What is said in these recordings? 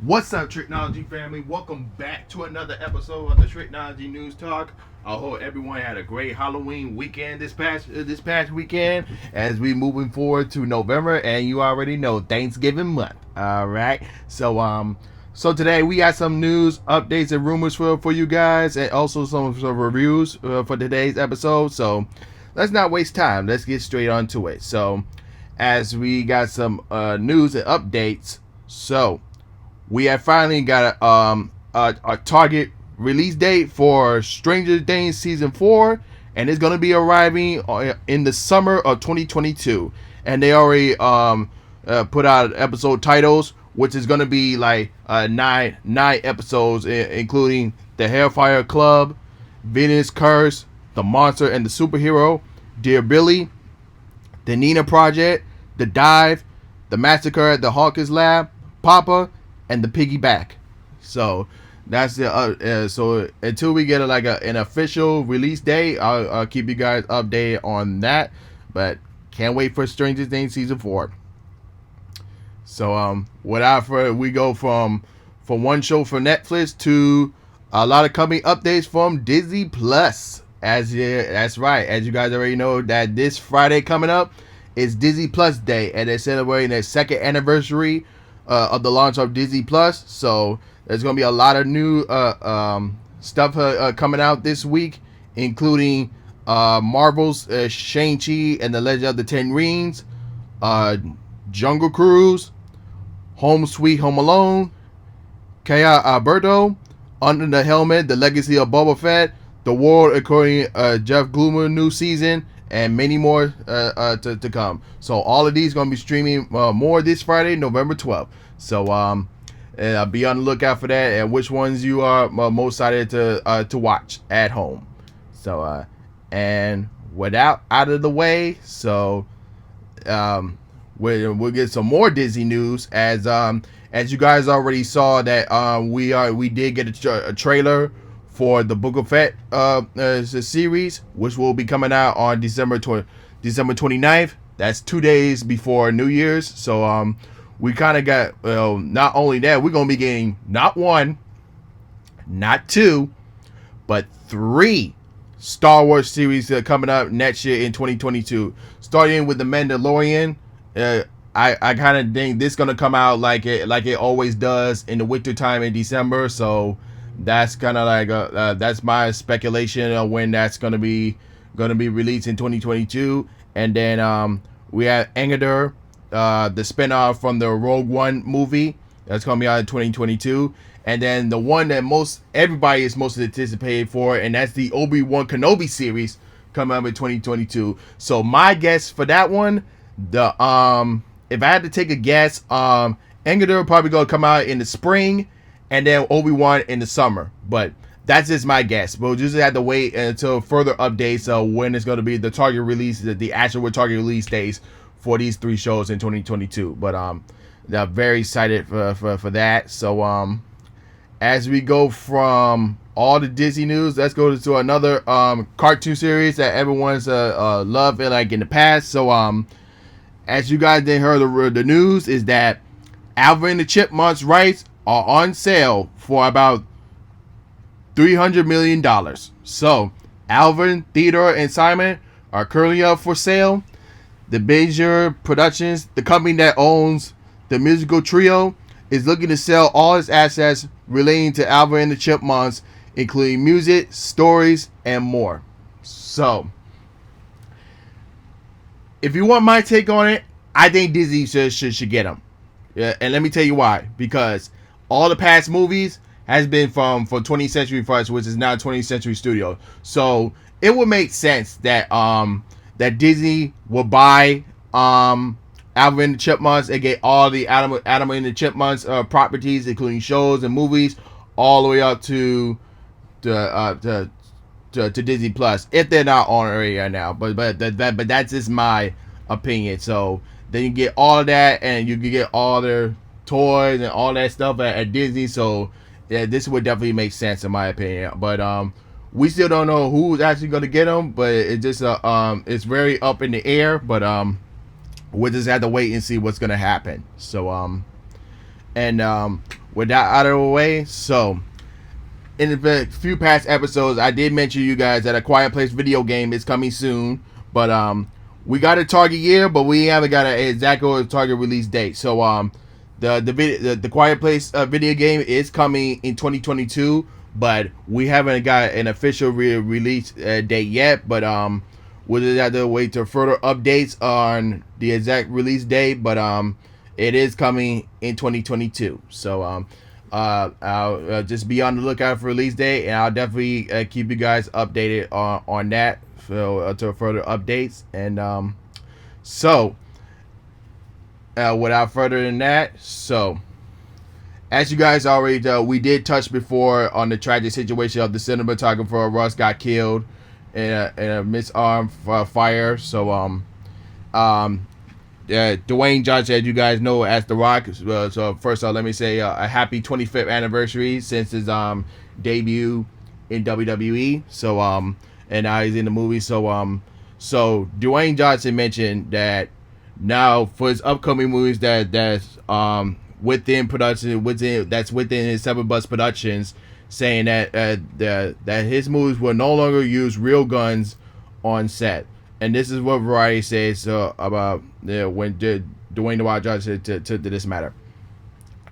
What's up, Tricology family? Welcome back to another episode of the Tricology News Talk. I hope everyone had a great Halloween weekend this past weekend as we moving forward to November, and you already know Thanksgiving month. All right, so today we got some news, updates, and rumors for you guys, and also some reviews for today's episode. So let's not waste time. Let's get straight onto it. So as we got some news and updates, so we have finally got a target release date for Stranger Things season 4, and it's going to be arriving in the summer of 2022. And they already put out episode titles, which is going to be like nine episodes, including the Hellfire Club, Venus Curse, The Monster and the Superhero, Dear Billy, The Nina Project, The Dive, The Massacre at the Hawkins Lab, Papa, and the Piggyback. So that's the so until we get an official release date, I'll keep you guys updated on that. But can't wait for Stranger Things season 4. So without further, we go from one show for Netflix to a lot of coming updates from Disney Plus. That's right, as you guys already know, that this Friday coming up is Disney Plus Day, and they're celebrating their second anniversary of the launch of Disney Plus. So there's going to be a lot of new stuff coming out this week, including Marvel's Shang-Chi and the Legend of the Ten Rings, Jungle Cruise, Home Sweet Home Alone, Kaya Alberto, Under the Helmet, The Legacy of Boba Fett, The World According Jeff Gloomer new season, and many more to come. So all of these going to be streaming more this Friday, November 12th. So be on the lookout for that, and which ones you are most excited to watch at home. So and without out of the way, so we'll get some more Disney news as you guys already saw that we did get a trailer for the Book of Fett series, which will be coming out on December 29th. That's 2 days before New Year's. So we kind of got, not only that, we're going to be getting not one, not two, but 3 Star Wars series coming up next year in 2022. Starting with The Mandalorian. I kind of think this is going to come out like it always does in the winter time in December. So that's kind of like that's my speculation of when that's gonna be released in 2022. And then we have Engader, the spinoff from the Rogue One movie, that's gonna be out in 2022. And then the one that everybody is most anticipated for, and that's the Obi-Wan Kenobi series coming up in 2022. So my guess for that one, if I had to take a guess, Engader probably gonna come out in the spring, and then Obi-Wan in the summer. But that's just my guess. We'll just have to wait until further updates of when it's going to be the target release, the actual target release dates for these 3 shows in 2022. But I'm very excited for that. So as we go from all the Disney news, let's go to another cartoon series that everyone's loved like in the past. So as you guys didn't heard the news, is that Alvin and the Chipmunks rights are on sale for about $300 million. So Alvin, Theodore, and Simon are currently up for sale. The Bezier Productions, the company that owns the musical trio, is looking to sell all its assets relating to Alvin and the Chipmunks, including music, stories, and more. So if you want my take on it, I think Disney should get them. Yeah, and let me tell you why. Because all the past movies has been from 20th Century Fox, which is now 20th Century Studios. So it would make sense that that Disney will buy Alvin and the Chipmunks and get all the Adam and the Chipmunks properties, including shows and movies, all the way up to Disney Plus, if they're not on already right now. But that's just my opinion. So then you get all of that, and you can get all their toys and all that stuff at Disney. So yeah, this would definitely make sense in my opinion. But we still don't know who's actually going to get them, but it just it's very up in the air. But we'll just have to wait and see what's going to happen. So and with that out of the way, so in the few past episodes, I did mention you guys that A Quiet Place video game is coming soon, but we got a target year, but we haven't got an exact target release date. So the Quiet Place video game is coming in 2022, but we haven't got an official release date yet. But we'll just have to wait to further updates on the exact release date. But it is coming in 2022. So I'll just be on the lookout for release date, and I'll definitely keep you guys updated on that to further updates. And so without further than that, so as you guys already know, we did touch before on the tragic situation of the cinematographer Russ got killed in a misarmed fire. So Dwayne Johnson, as you guys know, as The Rock. So first off, let me say a happy 25th anniversary since his debut in WWE. So and now he's in the movie. So Dwayne Johnson mentioned that now for his upcoming movies that's within production, within his Seven Bus Productions, saying that his movies will no longer use real guns on set. And this is what Variety says about when Dwayne The Rock Johnson to this matter.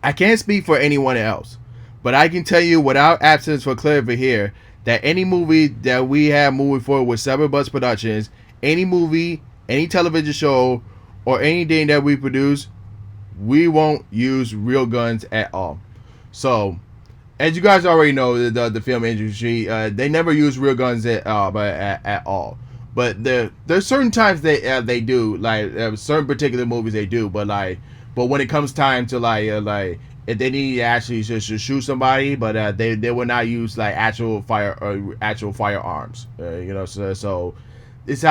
I can't speak for anyone else, but I can tell you without absence for clarity here that any movie that we have moving forward with Seven Bus Productions, any movie, any television show, or anything that we produce, we won't use real guns at all. So, as you guys already know, the film industry, they never use real guns at all. But there's certain times they do, like certain particular movies they do. But when it comes time to like if they need to actually just shoot somebody, but they will not use like actual firearms. So this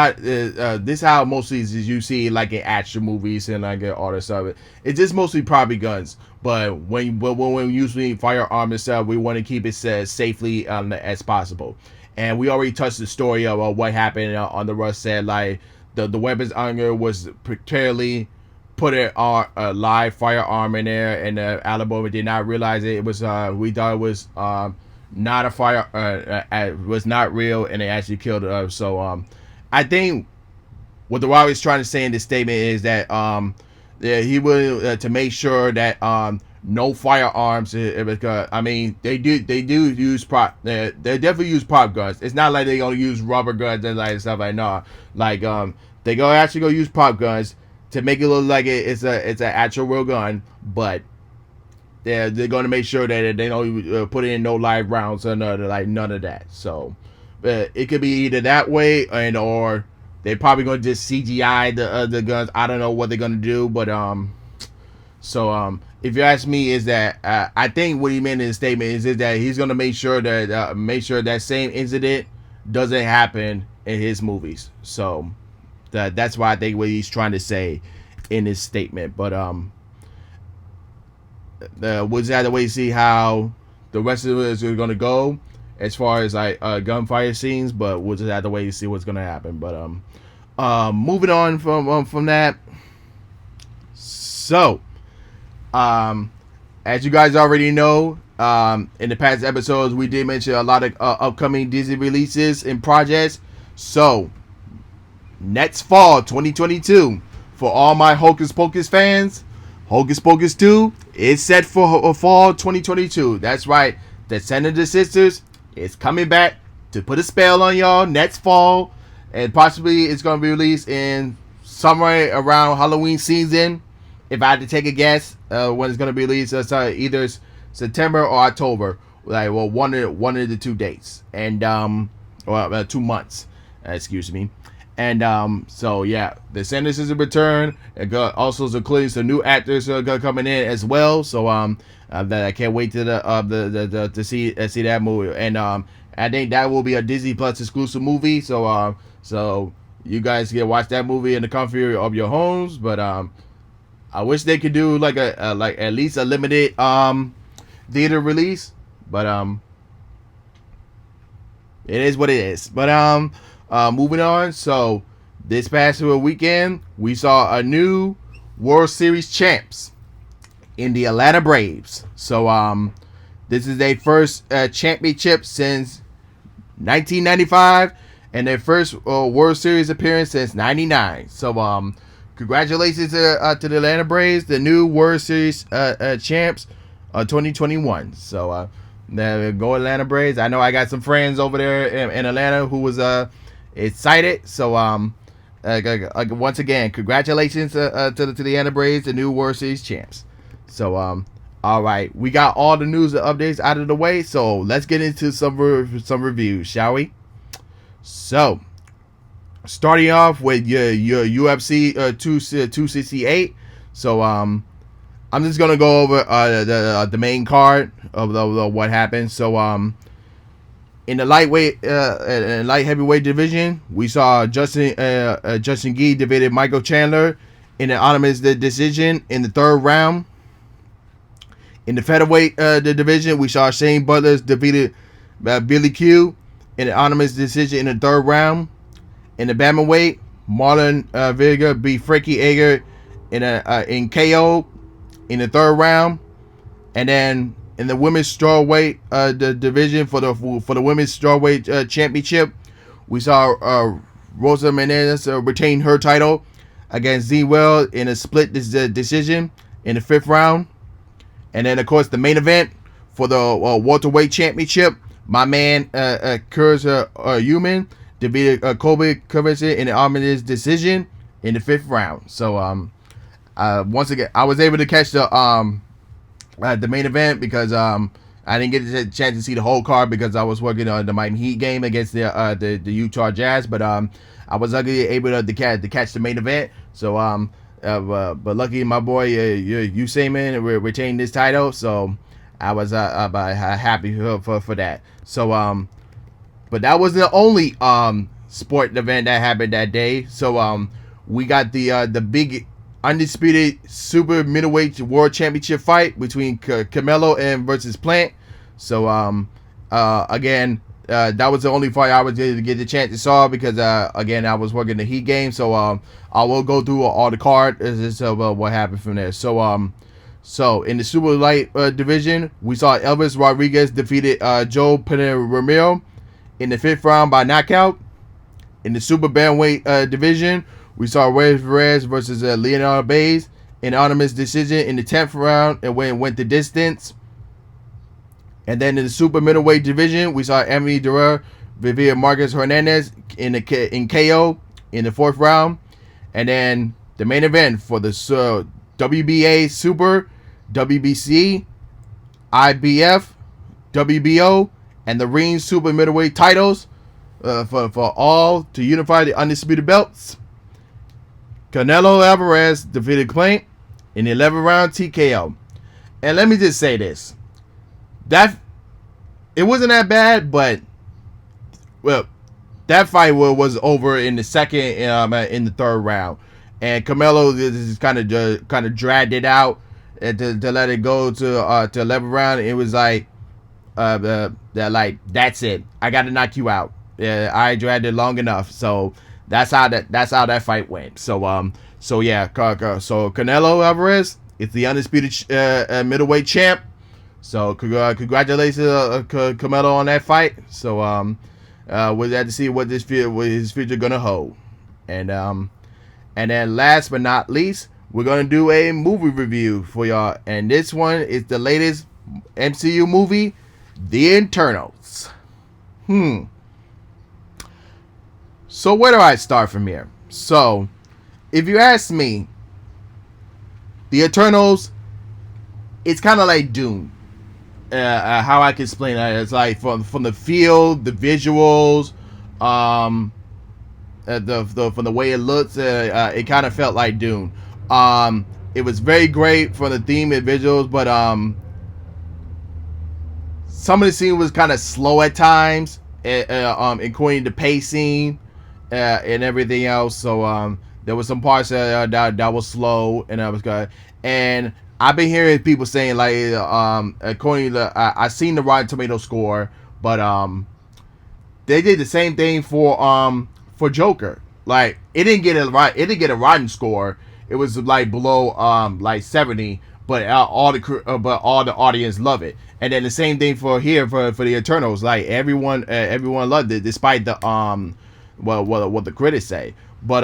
how mostly you see like in action movies and like all this stuff. It's just mostly probably guns. But when using firearm itself, we want to keep it safely as possible. And we already touched the story of what happened on the Russ set. Like the weapons owner was particularly put a live firearm in there, and Alabama did not realize it. It was we thought it was not a fire, was not real, and it actually killed her. So I think what the Rock is trying to say in this statement is that he will to make sure that no firearms. I mean, they do use prop. They definitely use prop guns. It's not like they gonna use rubber guns and like stuff like no. Like they actually go use prop guns to make it look like it's an actual real gun, but they're gonna make sure that they don't put in no live rounds or none of that. So it could be either that way or they're probably gonna just CGI the guns. I don't know what they're gonna do, but if you ask me, is that I think what he meant in his statement is that he's gonna make sure that same incident doesn't happen in his movies. So that's why I think what he's trying to say in his statement. But we'll just have to wait to see how the rest of it is gonna go as far as like gunfire scenes. But we'll just have to wait to see what's gonna happen. But moving on from that. So. As you guys already know, in the past episodes, we did mention a lot of upcoming Disney releases and projects. So, next fall, 2022, for all my Hocus Pocus fans, Hocus Pocus 2 is set for fall 2022. That's right. The Senator Sisters is coming back to put a spell on y'all next fall. And possibly it's going to be released in somewhere around Halloween season. If I had to take a guess, when it's going to be released, either September or October, one of the 2 dates, and 2 months, excuse me, and so yeah, the Sentences of Return, and also including some new actors coming in as well. So that I can't wait to see that movie, and I think that will be a Disney Plus exclusive movie. So you guys can watch that movie in the comfort of your homes, but I wish they could do like at least a limited theater release, but it is what it is. But moving on. So this past weekend we saw a new World Series champs in the Atlanta Braves. So this is their first championship since 1995 and their first World Series appearance since '99. So congratulations to the Atlanta Braves, the new World Series champs 2021. So go Atlanta Braves. I know I got some friends over there in Atlanta who was excited. So once again, congratulations to the Atlanta Braves, the new World Series champs. So all right, we got all the news and updates out of the way, so let's get into some reviews, shall we? So, starting off with your UFC 268. So, I'm just gonna go over the main card of what happened. So, in the light heavyweight division, we saw Justin Gee defeated Michael Chandler in an unanimous decision in the third round. In the featherweight the division, we saw Shane Butler defeated Billy Q in an unanimous decision in the third round. In the bantamweight, Marlon Vega beat Frankie Edgar in KO in the third round. And then in the women's strawweight the division for the women's strawweight championship, we saw Rosa Menendez retain her title against Zewell in a split decision in the fifth round. And then, of course, the main event for the welterweight championship, my man Kurz Human defeated Kobe Covington in an unanimous decision in the fifth round. So, once again, I was able to catch the main event because I didn't get a chance to see the whole card because I was working on the Miami Heat game against the Utah Jazz. But I was luckily able to catch the main event. So, but lucky my boy Usman retained this title, so I was happy for that. So but that was the only sport event that happened that day. So we got the big undisputed super middleweight world championship fight between Canelo and versus Plant. So again, that was the only fight I was able to get the chance to saw because again I was working the Heat game. So I will go through all the card as what happened from there. So so in the super light division, we saw Elvis Rodriguez defeated Joe Pena Romero in the fifth round by knockout. In the super bantamweight division, we saw Reyes Perez versus Leonardo Baez in unanimous decision in the 10th round and went the distance. And then in the super middleweight division, we saw Emily Durer defeated Marcus Hernandez in KO in the fourth round. And then the main event for the WBA Super, WBC, IBF, WBO, and the Ring Super Middleweight titles for all to unify the undisputed belts. Canelo Alvarez defeated Plant in the 11th round TKO. And let me just say this. That it wasn't that bad, but well, that fight was over in the second in the third round, and Canelo just kind of dragged it out to let it go to 11th round. It was like that's it. I got to knock you out. I dragged it long enough, so that's how that fight went. So yeah, so Canelo Alvarez is the undisputed middleweight champ. So congratulations Canelo on that fight. So we'll have to see what his future gonna hold. And then last but not least, we're gonna do a movie review for y'all. And this one is the latest MCU movie, The Eternals. So where do I start from here? So if you ask me, The Eternals, it's kind of like Dune. How I can explain that, it's like from the feel, the visuals, from the way it looks, it kind of felt like Dune. It was very great for the theme and visuals, but some of the scene was kind of slow at times, including the pacing and everything else. So there was some parts that was slow, and that was good. And I've been hearing people saying like, according to I seen the Rotten Tomato score, but they did the same thing for Joker. Like it didn't get a rotten score. It was like below like 70, but but all the audience love it. And then the same thing for here for the Eternals. Like everyone loved it, despite the what the critics say. But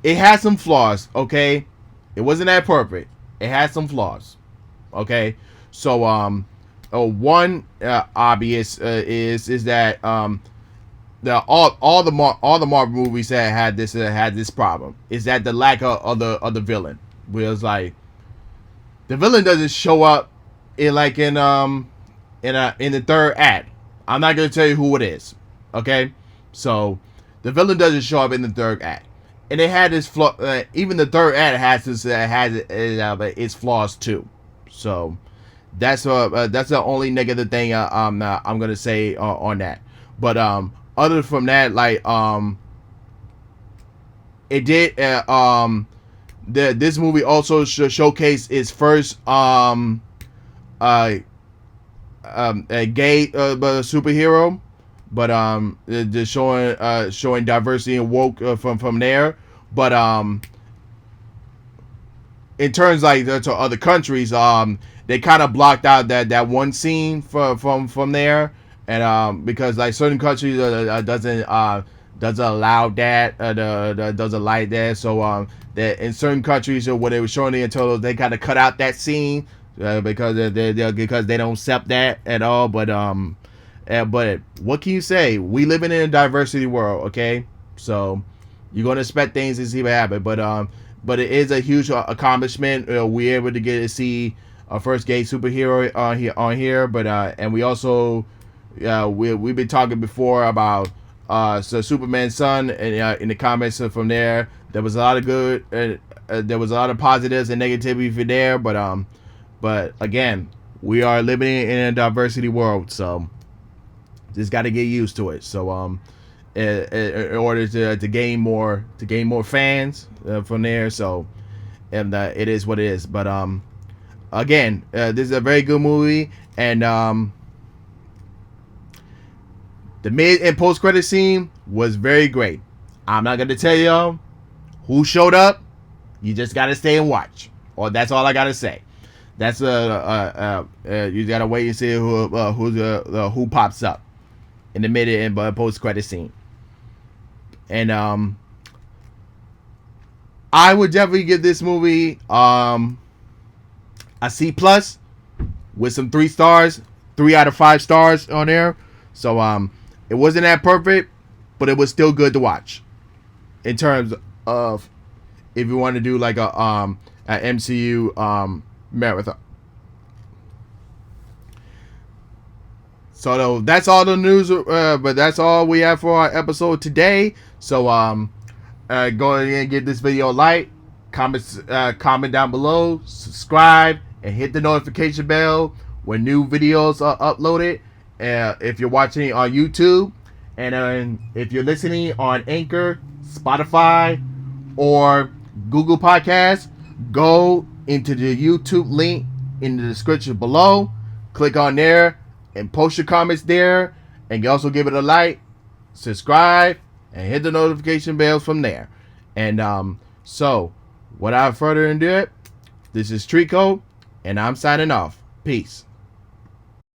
it had some flaws. Okay, it wasn't that perfect. It had some flaws. Okay, so one obvious is that all the Marvel movies that had this problem is that the lack of the villain. Where it's like the villain doesn't show up in in the third act. I'm not gonna tell you who it is. Okay, so the villain doesn't show up in the third act, and it had this flaw. Even the third act has its flaws too. So that's the only negative thing I'm gonna say on that. But other from that, like it did this movie also showcased its first a gay superhero, but just showing diversity and woke from there. But in terms like to other countries, they kind of blocked out that one scene from there, and because like certain countries doesn't allow that, doesn't like that. So that in certain countries when they were showing the Eternals, they kind of cut out that scene because they don't accept that at all. But what can you say? We live in a diversity world, okay? So you're gonna expect things to see what happen. But it is a huge accomplishment. We're able to get to see our first gay superhero on here. But and we also we've been talking before about so Superman's son, and in the comments from there was a lot of good, there was a lot of positives and negativity for there. But again, we are living in a diversity world, so just got to get used to it. So in order to gain more fans from there. So and it is what it is. But again, this is a very good movie, and the mid and post credit scene was very great. I'm not gonna tell y'all who showed up. You just gotta stay and watch. Or that's all I gotta say. That's you gotta wait and see who pops up in the mid and post credit scene. And I would definitely give this movie a C plus with some 3 stars, 3 out of 5 stars on there. So it wasn't that perfect, but it was still good to watch. In terms of if you want to do like a MCU marathon. So that's all the news, but that's all we have for our episode today. So go ahead and give this video a like, comment down below, subscribe, and hit the notification bell when new videos are uploaded. If you're watching on YouTube, and if you're listening on Anchor, Spotify, or Google Podcasts, go into the YouTube link in the description below. Click on there and post your comments there. And you also give it a like, subscribe, and hit the notification bells from there. And so, without further ado, this is Trico, and I'm signing off. Peace.